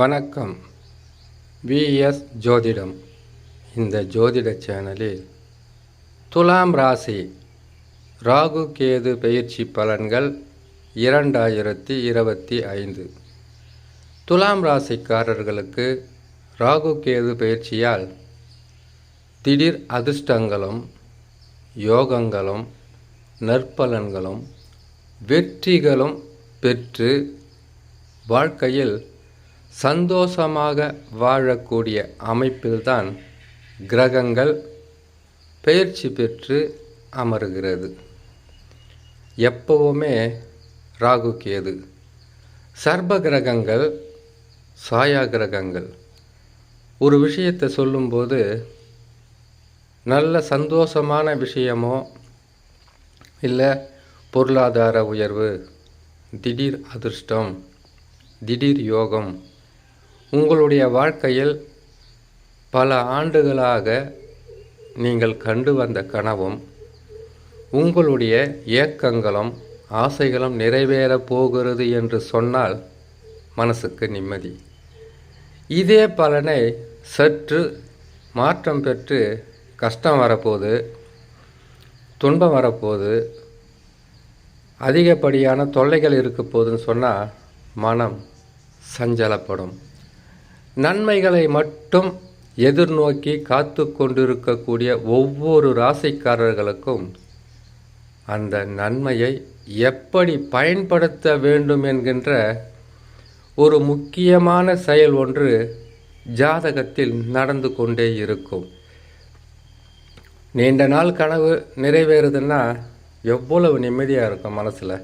வணக்கம். விஎஸ் ஜோதிடம். இந்த ஜோதிட சேனலில் துலாம் ராசி ராகு கேது பெயர்ச்சி பலன்கள் 2025. துலாம் ராசிக்காரர்களுக்கு ராகு கேது பெயர்ச்சியால் திடீர் அதிர்ஷ்டங்களும் யோகங்களும் நற்பலன்களும் வெற்றிகளும் பெற்று வாழ்க்கையில் சந்தோஷமாக வாழக்கூடிய அமைப்பில்தான் கிரகங்கள் பெயர்ச்சி பெற்று அமருகிறது. எப்பவுமே ராகு கேது சர்ப கிரகங்கள், சாயா கிரகங்கள் ஒரு விஷயத்தை சொல்லும்போது நல்ல சந்தோஷமான விஷயமோ இல்லை பொருளாதார உயர்வு, திடீர் அதிர்ஷ்டம், திடீர் யோகம் உங்களுடைய வாழ்க்கையில் பல ஆண்டுகளாக நீங்கள் கண்டு வந்த கனவும் உங்களுடைய ஏக்கங்களும் ஆசைகளும் நிறைவேறப் போகிறது என்று சொன்னால் மனசுக்கு நிம்மதி. இதே பலனை சற்று மாற்றம் பெற்று கஷ்டம் வரப்போகுது, துன்பம் வரப்போகுது, அதிகப்படியான தொல்லைகள் இருக்க போகுதுன்னு சொன்னால் மனம் சஞ்சலப்படும். நன்மைகளை மட்டும் எதிர்நோக்கி காத்து கொண்டிருக்கக்கூடிய ஒவ்வொரு ராசிக்காரர்களுக்கும் அந்த நன்மையை எப்படி பயன்படுத்த வேண்டும் என்கின்ற ஒரு முக்கியமான செயல் ஒன்று ஜாதகத்தில் நடந்து கொண்டே இருக்கும். நீண்ட நாள் கனவு நிறைவேறுதுன்னா எவ்வளவு நிம்மதியாக இருக்கும் மனசில்.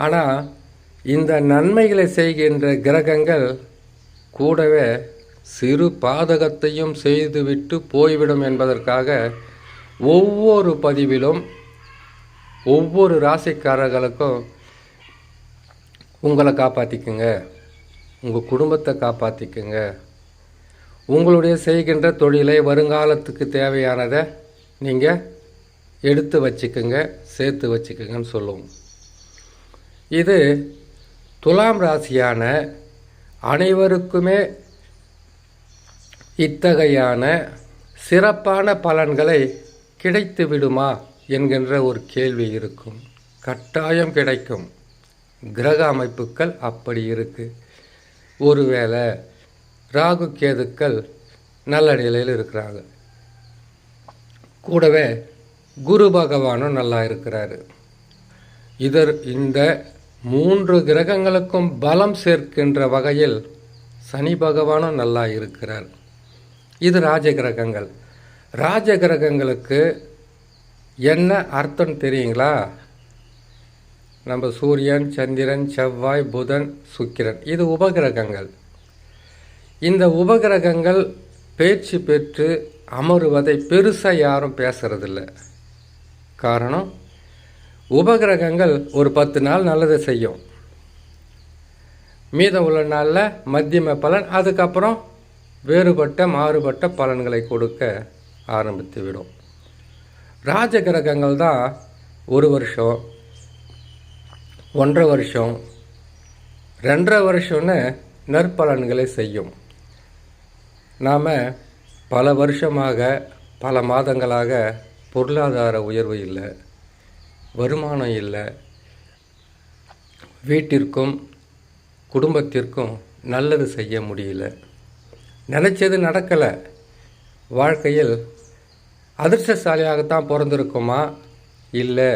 ஆனால் இந்த நன்மைகளை செய்கின்ற கிரகங்கள் கூடவே சிறு பாதகத்தையும் செய்துவிட்டு போய்விடும் என்பதற்காக ஒவ்வொரு பதிவிலும் ஒவ்வொரு ராசிக்காரர்களுக்கும் உங்களை காப்பாற்றிக்குங்க, உங்கள் குடும்பத்தை காப்பாற்றிக்குங்க, உங்களுடைய செய்கின்ற தொழிலை வருங்காலத்துக்கு தேவையானதை நீங்கள் எடுத்து வச்சுக்குங்க, சேர்த்து வச்சுக்குங்கன்னு சொல்லுவோம். இது துலாம் ராசியான அனைவருக்குமே இத்தகையான சிறப்பான பலன்களை கிடைத்து விடுமா என்கின்ற ஒரு கேள்வி இருக்கும். கட்டாயம் கிடைக்கும். கிரக அமைப்புகள் அப்படி இருக்கு. ஒருவேளை ராகு கேதுக்கள் நல்ல நிலையில் இருக்கிறாங்க, கூடவே குரு பகவானும் நல்லா இருக்கிறாரு. இந்த 3 கிரகங்களுக்கும் பலம் சேர்க்கின்ற வகையில் சனி பகவானும் நல்லா இருக்கிறார். இது ராஜகிரகங்கள். ராஜகிரகங்களுக்கு என்ன அர்த்தம் தெரியுங்களா? நம்ம சூரியன், சந்திரன், செவ்வாய், புதன், சுக்கிரன் இது உபகிரகங்கள். இந்த உபகிரகங்கள் பேச்சு பெற்று அமருவதை பெருசாக யாரும் பேசுறதில்ல. காரணம், உபகிரகங்கள் ஒரு 10 நாள் நல்லது செய்யும், மீதம் உள்ள நாளில் மத்தியம பலன், அதுக்கப்புறம் மாறுபட்ட பலன்களை கொடுக்க ஆரம்பித்து விடும். ராஜகிரகங்கள் தான் 1 வருஷம், 1.5 வருஷம், 2.5 வருஷம்னு நற்பலன்களை செய்யும். நாம் பல வருஷமாக பல மாதங்களாக பொருளாதார உயர்வு இல்லை, வருமானம் இல்லை, வீட்டிற்கும் குடும்பத்திற்கும் நல்லது செய்ய முடியல, நினச்சது நடக்கலை, வாழ்க்கையில் அதிர்ஷ்டசாலியாகத்தான் பிறந்திருக்குமா இல்லை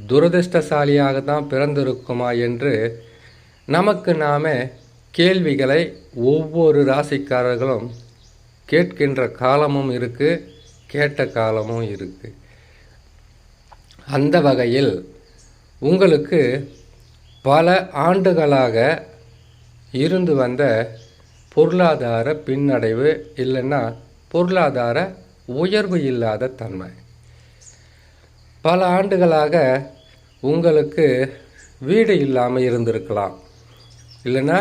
துரதிர்ஷ்டசாலியாகத்தான் பிறந்திருக்குமா என்று நமக்கு நாமே கேள்விகளை ஒவ்வொரு ராசிக்காரர்களும் கேட்கின்ற காலமும் இருக்குது, கேட்ட காலமும் இருக்குது. அந்த வகையில் உங்களுக்கு பல ஆண்டுகளாக இருந்து வந்த பொருளாதார பின்னடைவு இல்லைன்னா பொருளாதார உயர்வு இல்லாத தன்மை, பல ஆண்டுகளாக உங்களுக்கு வீடு இல்லாமல் இருந்திருக்கலாம், இல்லைன்னா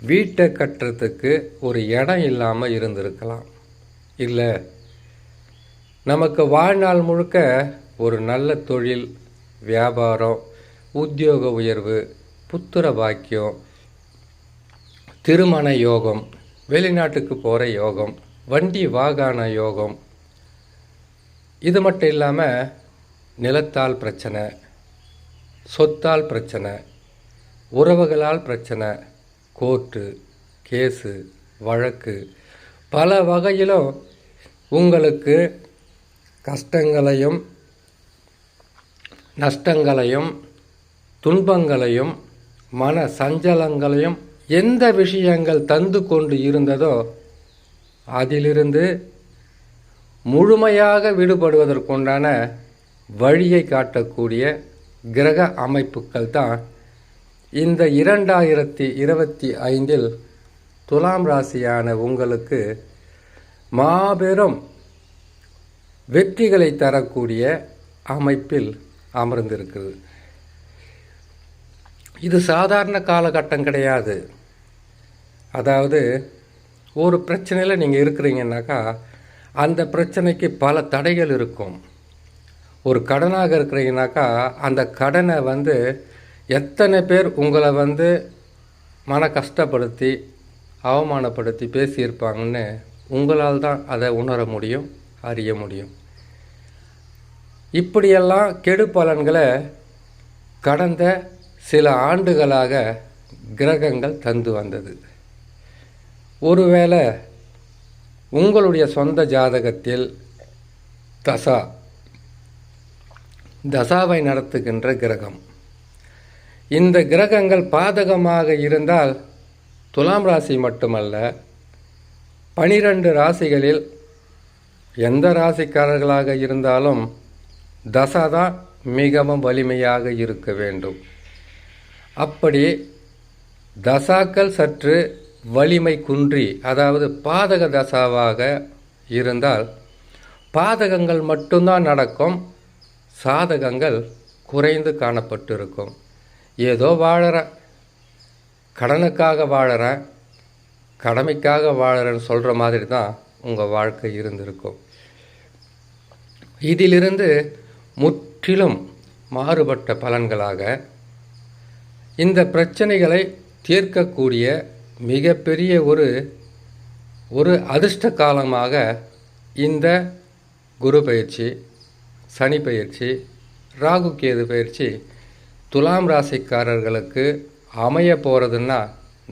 வீட்டை கட்டுறதுக்கு ஒரு இடம் இல்லாமல் இருந்திருக்கலாம், இல்லை நமக்கு வாழ்நாள் முழுக்க ஒரு நல்ல தொழில், வியாபாரம், உத்தியோக உயர்வு, புத்திர பாக்கியம், திருமண யோகம், வெளிநாட்டுக்கு போகிற யோகம், வண்டி வாகன யோகம். இது மட்டும் இல்லாமல் நிலத்தால் பிரச்சனை, சொத்தால் பிரச்சனை, உறவுகளால் பிரச்சனை, கோர்ட்டு கேஸு வழக்கு, பல வகையிலும் உங்களுக்கு கஷ்டங்களையும் நஷ்டங்களையும் துன்பங்களையும் மன சஞ்சலங்களையும் எந்த விஷயங்கள் தந்து கொண்டு இருந்ததோ அதிலிருந்து முழுமையாக விடுபடுவதற்குண்டான வழியை காட்டக்கூடிய கிரக அமைப்புகள் தான் இந்த 2025 துலாம் ராசியான உங்களுக்கு மாபெரும் வெற்றிகளை தரக்கூடிய அமைப்பில் அமர்ந்திருக்குது. இது சாதாரண காலகட்டம் கிடையாது. அதாவது ஒரு பிரச்சனையில் நீங்கள் இருக்கிறீங்கன்னாக்கா அந்த பிரச்சனைக்கு பல தடைகள் இருக்கும். ஒரு கடனாக இருக்கிறீங்கனாக்கா அந்த கடனை எத்தனை பேர் உங்களை மன கஷ்டப்படுத்தி அவமானப்படுத்தி பேசியிருப்பாங்கன்னு உங்களால் தான் அதை உணர முடியும், அறிய முடியும். இப்படியெல்லாம் கெடு பலன்களை கடந்த சில ஆண்டுகளாக கிரகங்கள் தந்து வந்தது. ஒருவேளை உங்களுடைய சொந்த ஜாதகத்தில் தசாவை நடத்துகின்ற கிரகம், இந்த கிரகங்கள் பாதகமாக இருந்தால் துலாம் ராசி மட்டுமல்ல 12 ராசிகளில் எந்த ராசிக்காரர்களாக இருந்தாலும் தசா தான் மிகவும் வலிமையாக இருக்க வேண்டும். அப்படி தசாக்கள் சற்று வலிமை குன்றி, அதாவது பாதக தசாவாக இருந்தால் பாதகங்கள் மட்டும்தான் நடக்கும், சாதகங்கள் குறைந்து காணப்பட்டிருக்கும். ஏதோ வாழறேன், கடனுக்காக வாழறேன், கடமைக்காக வாழறேன்னு சொல்கிற மாதிரி தான் உங்கள் வாழ்க்கை இருந்திருக்கும். இதிலிருந்து முற்றிலும் மாறுபட்ட பலன்களாக இந்த பிரச்சனைகளை தீர்க்கக்கூடிய மிகப்பெரிய ஒரு அதிர்ஷ்ட காலமாக இந்த குரு பயிற்சி, சனி பயிற்சி, ராகு கேது பயிற்சி துலாம் ராசிக்காரர்களுக்கு அமைய போகிறதுன்னா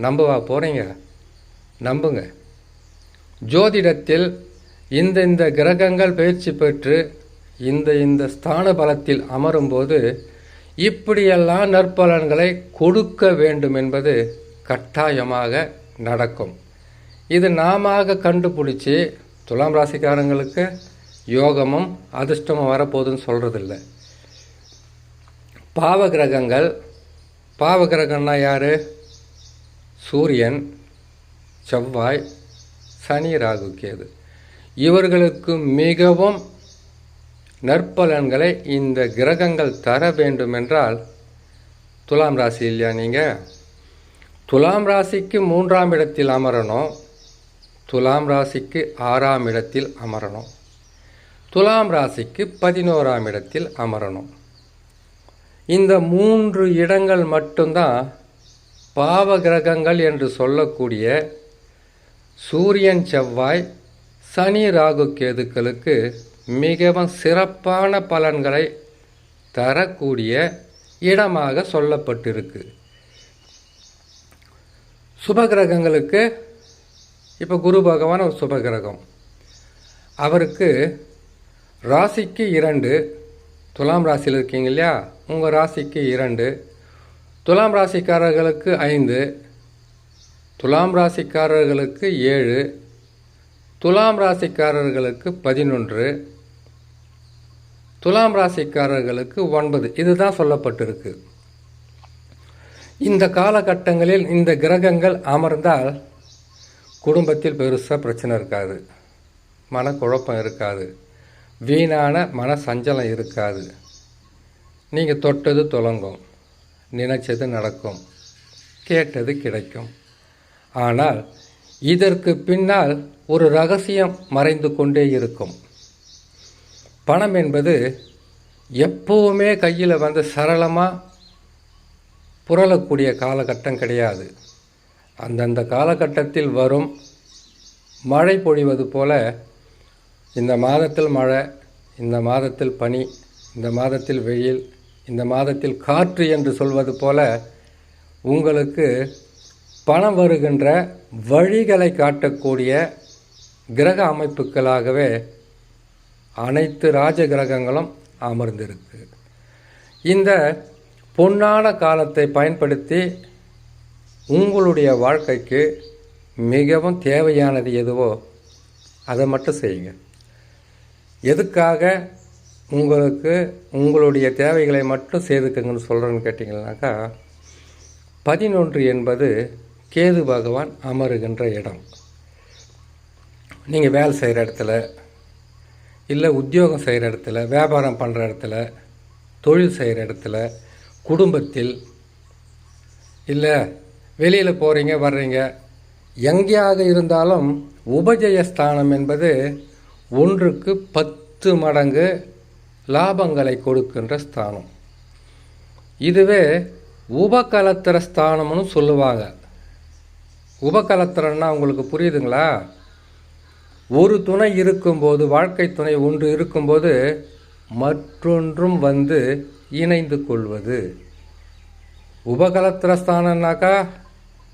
நம்பவா போகிறீங்க? நம்புங்க. ஜோதிடத்தில் இந்த கிரகங்கள் பயிற்சி பெற்று இந்த ஸ்தான பலத்தில் அமரும்போது இப்படியெல்லாம் நற்பலன்களை கொடுக்க வேண்டும் என்பது கட்டாயமாக நடக்கும். இது நாம கண்டுபிடிச்சி துலாம் ராசிக்காரங்களுக்கு யோகமும் அதிர்ஷ்டமும் வரப்போகுதுன்னு சொல்கிறதில்ல. பாவகிரகம்னா யார்? சூரியன், செவ்வாய், சனி, ராகு, கேது. இவர்களுக்கு மிகவும் நற்பலன்களை இந்த கிரகங்கள் தர வேண்டுமென்றால் துலாம் ராசி இல்லையா நீங்கள்? துலாம் ராசிக்கு 3ஆம் இடத்தில் அமரணும், துலாம் ராசிக்கு 6ஆம் இடத்தில் அமரணும், துலாம் ராசிக்கு 11ஆம் இடத்தில் அமரணும். இந்த 3 இடங்கள் மட்டும்தான் பாவ கிரகங்கள் என்று சொல்லக்கூடிய சூரியன், செவ்வாய், சனி, ராகு, கேதுக்களுக்கு மிகவும் சிறப்பான பலன்களை தரக்கூடிய இடமாக சொல்லப்பட்டிருக்கு. சுபகிரகங்களுக்கு இப்போ குரு பகவான் ஒரு சுபகிரகம், அவருக்கு ராசிக்கு 2, துலாம் ராசியில் இருக்கீங்க இல்லையா, உங்கள் ராசிக்கு 2, துலாம் ராசிக்காரர்களுக்கு 5, துலாம் ராசிக்காரர்களுக்கு 7, துலாம் ராசிக்காரர்களுக்கு 11, துலாம் ராசிக்காரர்களுக்கு 9. இதுதான் சொல்லப்பட்டிருக்கு. இந்த காலகட்டங்களில் இந்த கிரகங்கள் அமர்ந்தால் குடும்பத்தில் பெருசாக பிரச்சனை இருக்காது, மனக்குழப்பம் இருக்காது, வீணான மன சஞ்சலம் இருக்காது. நீங்கள் தொட்டது துலங்கும், நினைச்சது நடக்கும், கேட்டது கிடைக்கும். ஆனால் இதற்கு பின்னால் ஒரு ரகசியம் மறைந்து கொண்டே இருக்கும். பணம் என்பது எப்போவுமே கையில் சரளமாக புரளக்கூடிய காலகட்டம் கிடையாது. அந்தந்த காலகட்டத்தில் வரும் மழை பொழிவது போல இந்த மாதத்தில் மழை, இந்த மாதத்தில் பனி, இந்த மாதத்தில் வெயில், இந்த மாதத்தில் காற்று என்று சொல்வது போல உங்களுக்கு பணம் வருகின்ற வழிகளை காட்டக்கூடிய கிரக அமைப்புகளாகவே அனைத்து ராஜ கிரகங்களும் அமர்ந்திருக்கு. இந்த பொன்னான காலத்தை பயன்படுத்தி உங்களுடைய வாழ்க்கைக்கு மிகவும் தேவையானது எதுவோ அதை மட்டும் செய்யுங்க. எதுக்காக உங்களுக்கு உங்களுடைய தேவைகளை மட்டும் செய்துக்குங்கன்னு சொல்கிறேன்னு கேட்டிங்கன்னாக்கா, 11 என்பது கேது பகவான் அமருகின்ற இடம். நீங்கள் வேலை செய்கிற இடத்துல, இல்லை உத்தியோகம் செய்கிற இடத்துல, வியாபாரம் பண்ணுற இடத்துல, தொழில் செய்கிற இடத்துல, குடும்பத்தில், இல்லை வெளியில் போகிறீங்க வர்றீங்க, எங்கேயாக இருந்தாலும் உபஜயஸ்தானம் என்பது 1க்கு 10 மடங்கு லாபங்களை கொடுக்கின்ற ஸ்தானம். இதுவே உபகலத்திர ஸ்தானம்னு சொல்லுவாங்க. உபகலத்திரன்னா உங்களுக்கு புரியுதுங்களா? ஒரு துணை இருக்கும்போது, வாழ்க்கை துணை ஒன்று இருக்கும்போது மற்றொன்றும் வந்து இணைந்து கொள்வது. உபகலத்திர ஸ்தானம்னாக்கா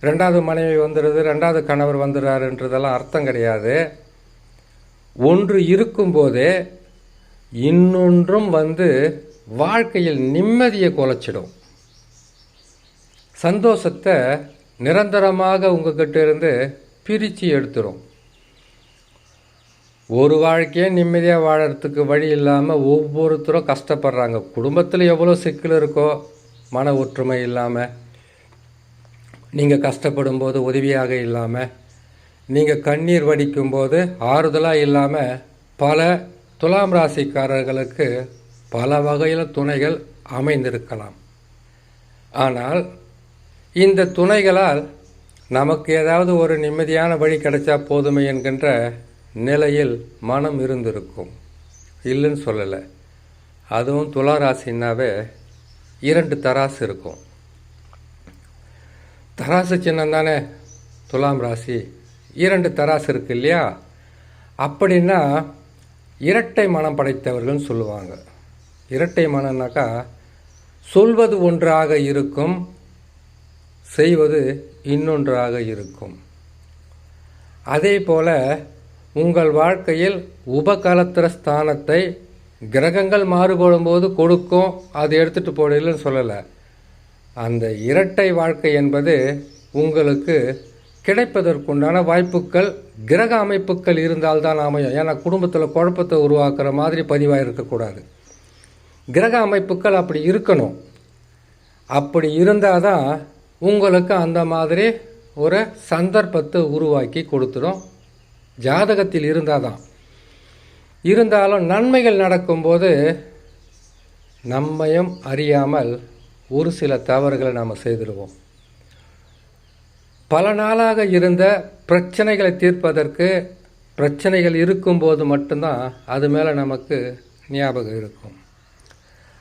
2வது மனைவி வந்துடுது, 2வது கணவர் வந்துடுறாருன்றதெல்லாம் அர்த்தம் கிடையாது. ஒன்று இருக்கும்போதே இன்னொன்றும் வந்து வாழ்க்கையில் நிம்மதியை குலைச்சிடும். சந்தோஷத்தை நிரந்தரமாக உங்ககிட்ட இருந்து பிரித்து எடுத்துடும். ஒரு வாழ்க்கையே நிம்மதியாக வாழறதுக்கு வழி இல்லாமல் ஒவ்வொருத்தரும் கஷ்டப்படுறாங்க. குடும்பத்தில் எவ்வளோ சிக்கல் இருக்கோ, மன ஒற்றுமை இல்லாமல், நீங்கள் கஷ்டப்படும் போது உதவியாக இல்லாமல், நீங்கள் கண்ணீர் வடிக்கும்போது ஆறுதலாக இல்லாமல், பல துலாம் ராசிக்காரர்களுக்கு பல வகையில் துணைகள் அமைந்திருக்கலாம். ஆனால் இந்த துணைகளால் நமக்கு ஏதாவது ஒரு நிம்மதியான வழி கிடைச்சா போதுமே என்கின்ற நிலையில் மனம் இருந்திருக்கும். இல்லைன்னு சொல்லலை. அதுவும் துலா ராசின்னாவே 2 தராசு இருக்கும். தராசு சின்னம் தானே துலாம் ராசி. 2 தராசு இருக்கு இல்லையா? அப்படின்னா இரட்டை மனம் படைத்தவர்கள்னு சொல்லுவாங்க. இரட்டை மனம்னாக்கா சொல்வது ஒன்றாக இருக்கும், செய்வது இன்னொன்றாக இருக்கும். அதே போல் உங்கள் வாழ்க்கையில் உபகலத்திர ஸ்தானத்தை கிரகங்கள் மாறுபடும் போது கொடுக்கும், அது எடுத்துகிட்டு போடலன்னு சொல்லலை. அந்த இரட்டை வாழ்க்கை என்பது உங்களுக்கு கிடைப்பதற்குண்டான வாய்ப்புகள் கிரக அமைப்புகள் இருந்தால்தான் அமையும். ஏன்னா குடும்பத்தில் குழப்பத்தை உருவாக்குற மாதிரி பதிவாக இருக்கக்கூடாது. கிரக அமைப்புகள் அப்படி இருக்கணும். அப்படி இருந்தால் தான் உங்களுக்கு அந்த மாதிரி ஒரு சந்தர்ப்பத்தை உருவாக்கி கொடுத்துடும். ஜாதகத்தில் இருந்தால் தான். இருந்தாலும் நன்மைகள் நடக்கும்போது நம்மையும் அறியாமல் ஒரு சில தவறுகளை நாம் செய்திருவோம். பல நாளாக இருந்த பிரச்சனைகளை தீர்ப்பதற்கு பிரச்சனைகள் இருக்கும்போது மட்டும்தான் அது மேலே நமக்கு ஞாபகம் இருக்கும்.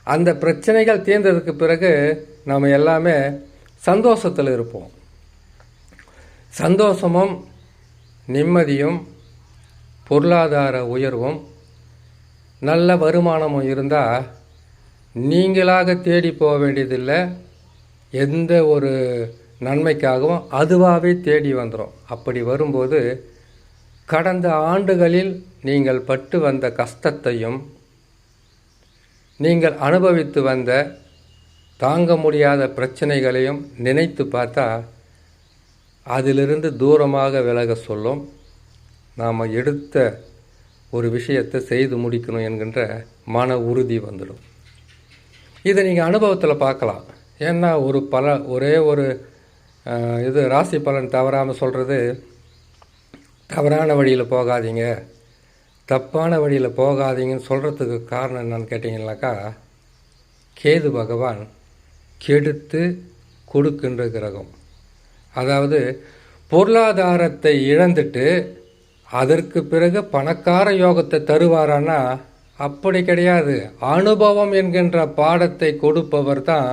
அந்த பிரச்சனைகள் தீர்ந்ததுக்கு பிறகு நம்ம எல்லாமே சந்தோஷத்தில் இருப்போம். சந்தோஷமும் நிம்மதியும் பொருளாதார உயர்வும் நல்ல வருமானமும் இருந்தால் நீங்களாக தேடி போக வேண்டியதில்லை. எந்த ஒரு நன்மைக்காகவும் அதுவாகவே தேடி வந்துடும். அப்படி வரும்போது கடந்த ஆண்டுகளில் நீங்கள் பட்டு வந்த கஷ்டத்தையும் நீங்கள் அனுபவித்து வந்த தாங்க முடியாத பிரச்சனைகளையும் நினைத்து பார்த்தா அதிலிருந்து தூரமாக விலக சொல்லும். நாம் எடுத்த ஒரு விஷயத்தை செய்து முடிக்கணும் என்கின்ற மன உறுதி வந்துடும். இதை நீங்கள் அனுபவத்தில் பார்க்கலாம். ஏன்னா ஒரே ஒரு இது ராசி பலன் தவறாமல் சொல்கிறது, தவறான வழியில் போகாதீங்க, தப்பான வழியில் போகாதீங்கன்னு சொல்கிறதுக்கு காரணம் என்னன்னு கேட்டிங்கனாக்கா, கேது பகவான் கெடுத்து கொடுக்கின்ற கிரகம். அதாவது பொருளாதாரத்தை இழந்துட்டு அதற்கு பிறகு பணக்கார யோகத்தை தருவாரானா அப்படி கிடையாது. அனுபவம் என்கின்ற பாடத்தை கொடுப்பவர் தான்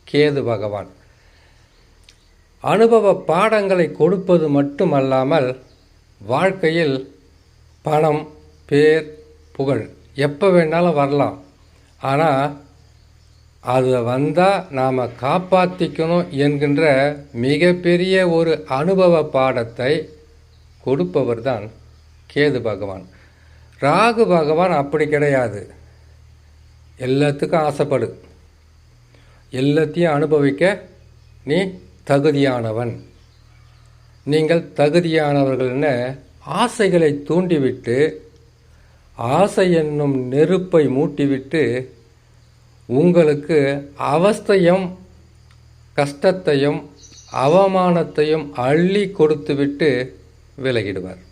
கேது பகவான். அனுபவ பாடங்களை கொடுப்பது மட்டுமல்லாமல் வாழ்க்கையில் பணம், பேர், புகழ் எப்போ வேணாலும் வரலாம். ஆனால் அது வந்தால் நாம் காப்பாற்றிக்கணும் என்கின்ற மிகப்பெரிய ஒரு அனுபவ பாடத்தை கொடுப்பவர் தான் கேது பகவான். ராகு பகவான் அப்படி கிடையாது. எல்லாத்துக்கும் ஆசைப்படு, எல்லாத்தையும் அனுபவிக்க நீ தகுதியானவன், நீங்கள் தகுதியானவர்கள்னு ஆசைகளை தூண்டிவிட்டு, ஆசை என்னும் நெருப்பை மூட்டிவிட்டு உங்களுக்கு அவஸ்தையும் கஷ்டத்தையும் அவமானத்தையும் அள்ளி கொடுத்துவிட்டு விலகிடுவார்.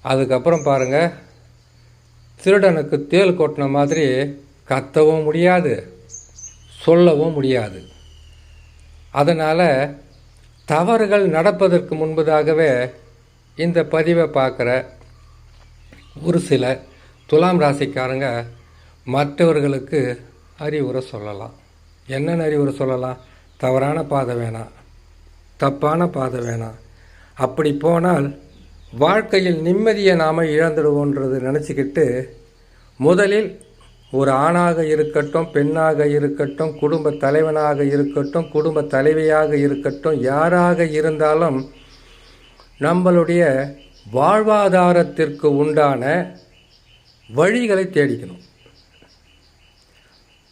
அதுக்கப்புறம் பாருங்கள், திருடனுக்கு தேள் கொட்டின மாதிரி கத்தவும் முடியாது, சொல்லவும் முடியாது. அதனால் தவறுகள் நடப்பதற்கு முன்பதாகவே இந்த பதிவை பார்க்குற ஒரு சில துலாம் ராசிக்காரங்க மற்றவர்களுக்கு அறிவுரை சொல்லலாம். என்னென்ன அறிவுரை சொல்லலாம்? தவறான பாதை வேணாம், தப்பான பாதை வேணாம், அப்படி போனால் வாழ்க்கையில் நிம்மதியை நாம் இழந்துடுவோன்றது நினச்சிக்கிட்டு முதலில் ஒரு ஆணாக இருக்கட்டும், பெண்ணாக இருக்கட்டும், குடும்ப தலைவனாக இருக்கட்டும், குடும்ப தலைவியாக இருக்கட்டும், யாராக இருந்தாலும் நம்மளுடைய வாழ்வாதாரத்திற்கு உண்டான வழிகளை தேடிக்கணும்.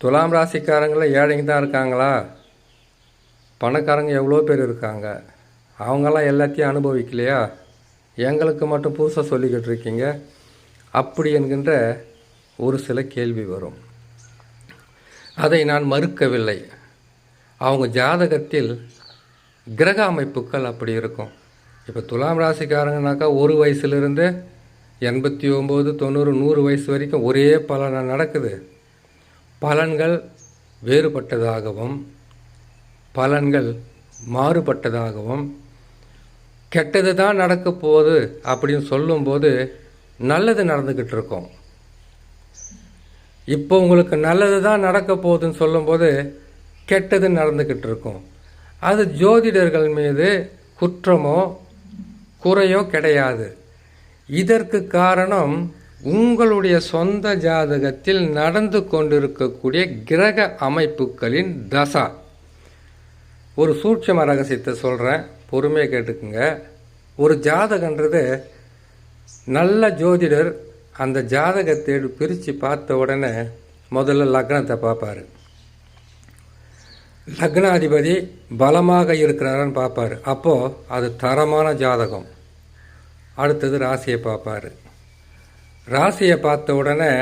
துலாம் ராசிக்காரங்களில் ஏழைங்க தான் இருக்காங்களா? பணக்காரங்க எவ்வளோ பேர் இருக்காங்க. அவங்கெல்லாம் எல்லாத்தையும் அனுபவிக்கலையா? எங்களுக்கு மட்டும் புதுசாக சொல்லிக்கிட்டு இருக்கீங்க அப்படி என்கின்ற ஒரு சில கேள்வி வரும். அதை நான் மறுக்கவில்லை. அவங்க ஜாதகத்தில் கிரக அமைப்புகள் அப்படி இருக்கும். இப்போ துலாம் ராசிக்காரங்கனாக்கா ஒரு வயசுலேருந்து 89, 90, 100 வயசு வரைக்கும் ஒரே பலனை நடக்குது. பலன்கள் வேறுபட்டதாகவும் பலன்கள் மாறுபட்டதாகவும் கெட்டது தான் நடக்க போகுது அப்படின்னு சொல்லும்போது நல்லது நடந்துக்கிட்டு இருக்கோம். இப்போ உங்களுக்கு நல்லது தான் நடக்க போகுதுன்னு சொல்லும்போது கெட்டது நடந்துக்கிட்டு இருக்கும். அது ஜோதிடர்கள் மீது குற்றமோ குறையோ கிடையாது. இதற்கு காரணம் உங்களுடைய சொந்த ஜாதகத்தில் நடந்து கொண்டிருக்கக்கூடிய கிரக அமைப்புகளின் தசா. ஒரு சூட்சம ரகசியத்தை சொல்கிறேன், பொறுமையாக கேட்டுக்குங்க. ஒரு ஜாதகன்றது நல்ல ஜோதிடர் அந்த ஜாதகத்தை பிரித்து பார்த்த உடனே முதல்ல லக்னத்தை பார்ப்பார். லக்னாதிபதி பலமாக இருக்கிறாரான்னு பார்ப்பார். அப்போது அது தரமான ஜாதகம். அடுத்தது ராசியை பார்ப்பார். ராசியை பார்த்த உடனே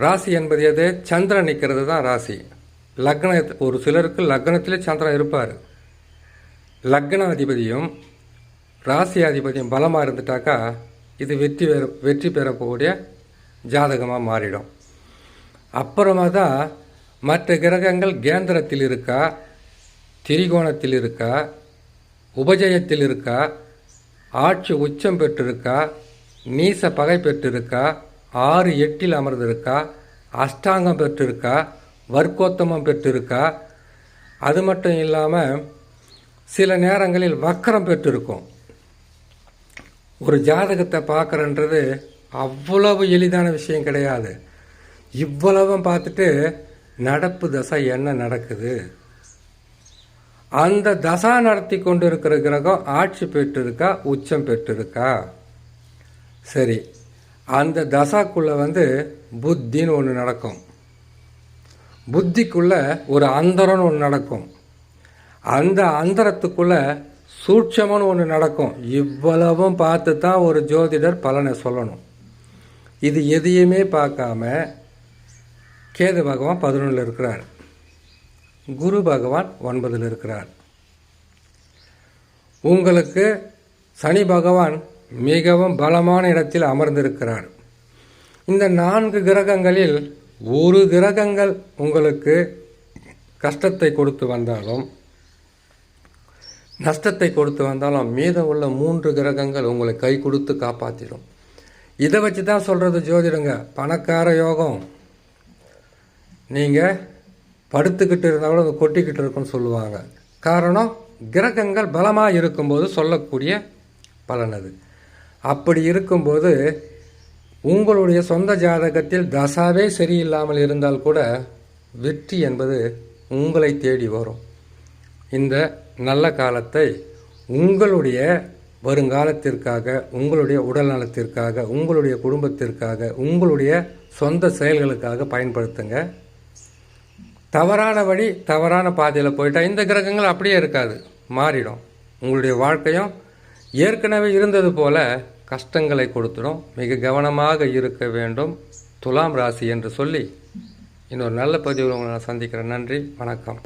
ராசி என்பது எது? சந்திரன் நிற்கிறது தான் ராசி. லக்ன ஒரு சிலருக்கு லக்னத்திலே சந்திரன் இருப்பார். லக்னாதிபதியும் ராசி அதிபதியும் பலமாக இருந்துட்டாக்கா இது வெற்றி பெறக்கூடிய ஜாதகமாக மாறிடும். அப்புறமா தான் மற்ற கிரகங்கள் கேந்திரத்தில் இருக்கா, திரிகோணத்தில் இருக்கா, உபஜயத்தில் இருக்கா, ஆட்சி உச்சம் பெற்றிருக்கா, நீச பகை பெற்றிருக்கா, 6, 8 அமர்ந்திருக்கா, அஷ்டாங்கம் பெற்றிருக்கா, வர்க்கோத்தமம் பெற்றிருக்கா. அது மட்டும் இல்லாமல் சில நேரங்களில் வக்கரம் பெற்றிருக்கும். ஒரு ஜாதகத்தை பார்க்குறன்றது அவ்வளவு எளிதான விஷயம் கிடையாது. இவ்வளவும் பார்த்துட்டு நடப்பு தசை என்ன நடக்குது, அந்த தசா நடத்தி கொண்டு இருக்கிற கிரகம் ஆட்சி பெற்றிருக்கா, உச்சம் பெற்றிருக்கா. சரி, அந்த தசாக்குள்ளே புத்தின்னு ஒன்று நடக்கும். புத்திக்குள்ளே ஒரு அந்தரம்னு ஒன்று நடக்கும். அந்த அந்தரத்துக்குள்ளே சூட்சம்னு ஒன்று நடக்கும். இவ்வளவும் பார்த்து தான் ஒரு ஜோதிடர் பலனை சொல்லணும். இது எதையுமே பார்க்காம கேது பகவான் 11 இருக்கிறார், குரு பகவான் 9 இருக்கிறார். உங்களுக்கு சனி பகவான் மிகவும் பலமான இடத்தில் அமர்ந்திருக்கிறார். இந்த 4 கிரகங்களில் ஒரு கிரகங்கள் உங்களுக்கு கஷ்டத்தை கொடுத்து வந்தாலும் நஷ்டத்தை கொடுத்து வந்தாலும் மீதம் உள்ள 3 கிரகங்கள் உங்களை கை கொடுத்து காப்பாற்றிடும். இதை வச்சு தான் சொல்கிறது ஜோதிடங்க பணக்கார யோகம். நீங்கள் படுத்துக்கிட்டு இருந்தாலும் அது கொட்டிக்கிட்டு இருக்குன்னு சொல்லுவாங்க. காரணம் கிரகங்கள் பலமாக இருக்கும்போது சொல்லக்கூடிய பலன் அது. அப்படி இருக்கும்போது உங்களுடைய சொந்த ஜாதகத்தில் தசாவே சரியில்லாமல் இருந்தால் கூட வெற்றி என்பது உங்களை தேடி வரும். இந்த நல்ல காலத்தை உங்களுடைய வருங்காலத்திற்காக, உங்களுடைய உடல் நலத்திற்காக, உங்களுடைய குடும்பத்திற்காக, உங்களுடைய சொந்த செயல்களுக்காக பயன்படுத்துங்க. தவறான வழி, தவறான பாதையில் போயிட்டால் இந்த கிரகங்கள் அப்படியே இருக்காது, மாறிடும். உங்களுடைய வாழ்க்கையும் ஏற்கனவே இருந்தது போல கஷ்டங்களை கொடுத்துடும். மிக கவனமாக இருக்க வேண்டும் துலாம் ராசி என்று சொல்லி இன்னொரு நல்ல பதிவில் உங்களை நான் சந்திக்கிறேன். நன்றி, வணக்கம்.